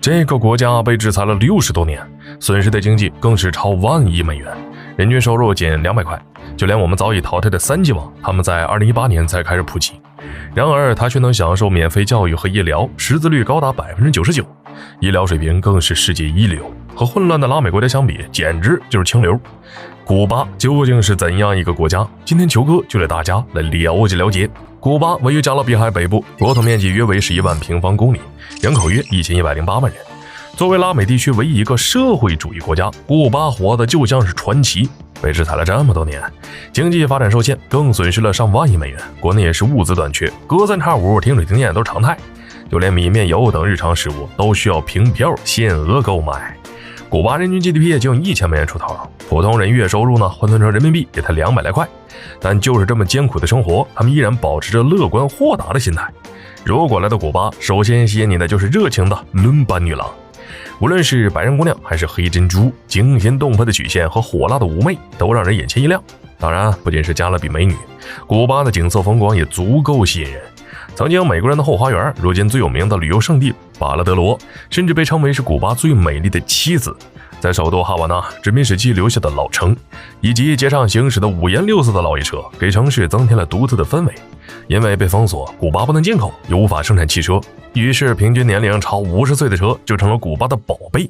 这个国家被制裁了60多年，损失的经济更是超10000亿美元，人均收入仅200块。就连我们早已淘汰的3G 网，他们在2018年才开始普及。然而，他却能享受免费教育和医疗，识字率高达99%，医疗水平更是世界一流，和混乱的拉美国家相比，简直就是清流。古巴究竟是怎样一个国家？今天球哥就带大家来了解了解。古巴位于加勒比海北部，国土面积约为11万平方公里，人口约1108万人。作为拉美地区唯一一个社会主义国家，古巴活的就像是传奇。被制裁了这么多年，经济发展受限，更损失了上万亿美元。国内也是物资短缺，隔三差五停水停电都是常态，就连米面油等日常食物都需要凭票限额购买。古巴人均 GDP 也就1000美元出头，普通人月收入呢换算成人民币也才200来块。但就是这么艰苦的生活，他们依然保持着乐观豁达的心态。如果来到古巴，首先吸引你的就是热情的伦巴女郎。无论是白人姑娘还是黑珍珠，惊心动魄的曲线和火辣的妩媚都让人眼前一亮。当然，不仅是加勒比美女，古巴的景色风光也足够吸引人。曾经美国人的后花园，如今最有名的旅游胜地巴拉德罗，甚至被称为是古巴最美丽的妻子。在首都哈瓦那，殖民时期留下的老城，以及街上行驶的五颜六色的老爷车，给城市增添了独特的氛围。因为被封锁，古巴不能进口，也无法生产汽车，于是平均年龄超50岁的车就成了古巴的宝贝。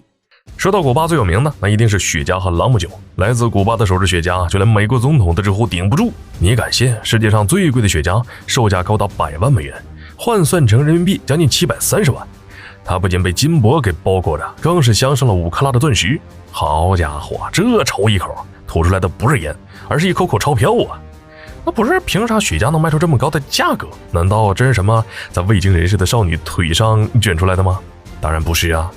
说到古巴最有名的，那一定是雪茄和朗姆酒。来自古巴的手制雪茄，就连美国总统都直呼顶不住。你敢信世界上最贵的雪茄售价高达100万美元，换算成人民币将近730万。它不仅被金箔给包裹着，更是镶上了5克拉的钻石。好家伙，这抽一口吐出来的不是烟，而是一口口钞票啊！那不是凭啥雪茄能卖出这么高的价格？难道真是什么在未经人事的少女腿上卷出来的吗？当然不是啊！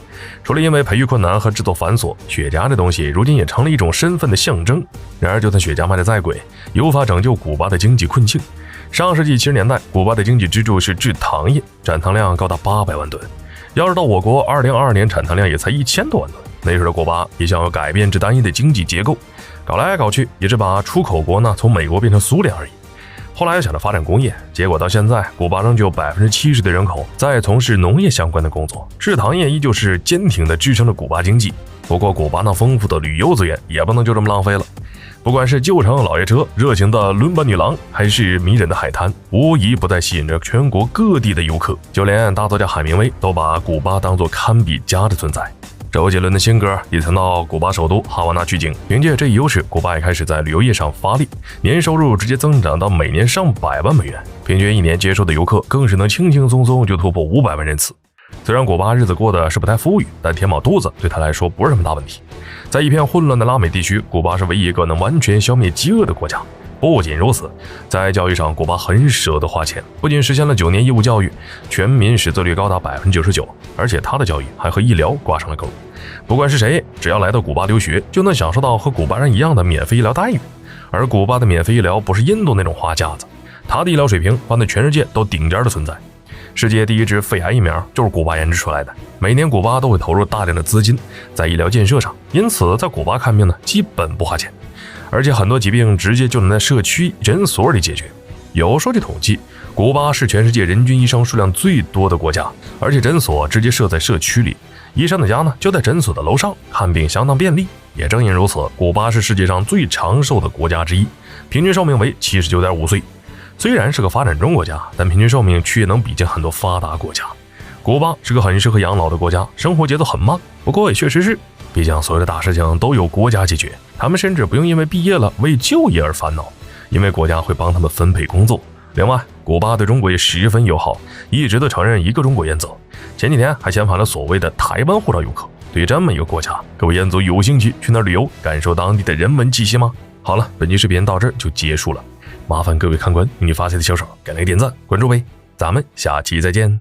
除了因为培育困难和制作繁琐，雪茄这东西如今也成了一种身份的象征。然而，就算雪茄卖得再贵，也无法拯救古巴的经济困境。上世纪70年代，古巴的经济支柱是制糖业，产糖量高达800万吨。要是到我国2022年，产糖量也才1000多万吨。那时的古巴也想要改变这单一的经济结构，搞来搞去也是把出口国呢从美国变成苏联而已。后来又想着发展工业，结果到现在，古巴仍旧有70%的人口在从事农业相关的工作，制糖业依旧是坚挺地支撑着古巴经济。不过，古巴那丰富的旅游资源也不能就这么浪费了。不管是旧城老爷车、热情的伦巴女郎，还是迷人的海滩，无一不在吸引着全国各地的游客。就连大作家海明威都把古巴当作堪比家的存在。周杰伦的新歌也曾到古巴首都哈瓦那取景，凭借这一优势，古巴也开始在旅游业上发力，年收入直接增长到每年上百万美元，平均一年接收的游客更是能轻轻松松就突破500万人次。虽然古巴日子过得是不太富裕，但填饱肚子对他来说不是什么大问题。在一片混乱的拉美地区，古巴是唯一一个能完全消灭饥饿的国家。不仅如此，在教育上，古巴很舍得花钱，不仅实现了9年义务教育，全民识字率高达99%，而且他的教育还和医疗挂上了钩。不管是谁，只要来到古巴留学，就能享受到和古巴人一样的免费医疗待遇。而古巴的免费医疗不是印度那种花架子，它的医疗水平放在全世界都顶尖的存在。世界第一支肺癌疫苗就是古巴研制出来的，每年古巴都会投入大量的资金在医疗建设上，因此在古巴看病呢基本不花钱，而且很多疾病直接就能在社区诊所里解决。有数据统计，古巴是全世界人均医生数量最多的国家，而且诊所直接设在社区里，医生的家呢就在诊所的楼上，看病相当便利。也正因如此，古巴是世界上最长寿的国家之一，平均寿命为79.5岁。虽然是个发展中国家，但平均寿命却能比肩很多发达国家。古巴是个很适合养老的国家，生活节奏很慢，不过也确实是，毕竟所有的大事情都有国家解决，他们甚至不用因为毕业了为就业而烦恼，因为国家会帮他们分配工作。另外，古巴对中国也十分友好，一直都承认一个中国原则。前几天还遣返了所谓的台湾护照游客。对于这么一个国家，各位烟族有兴趣去那儿旅游，感受当地的人文气息吗？好了，本期视频到这儿就结束了。麻烦各位看官用你发财的小手给来个点赞关注呗，咱们下期再见。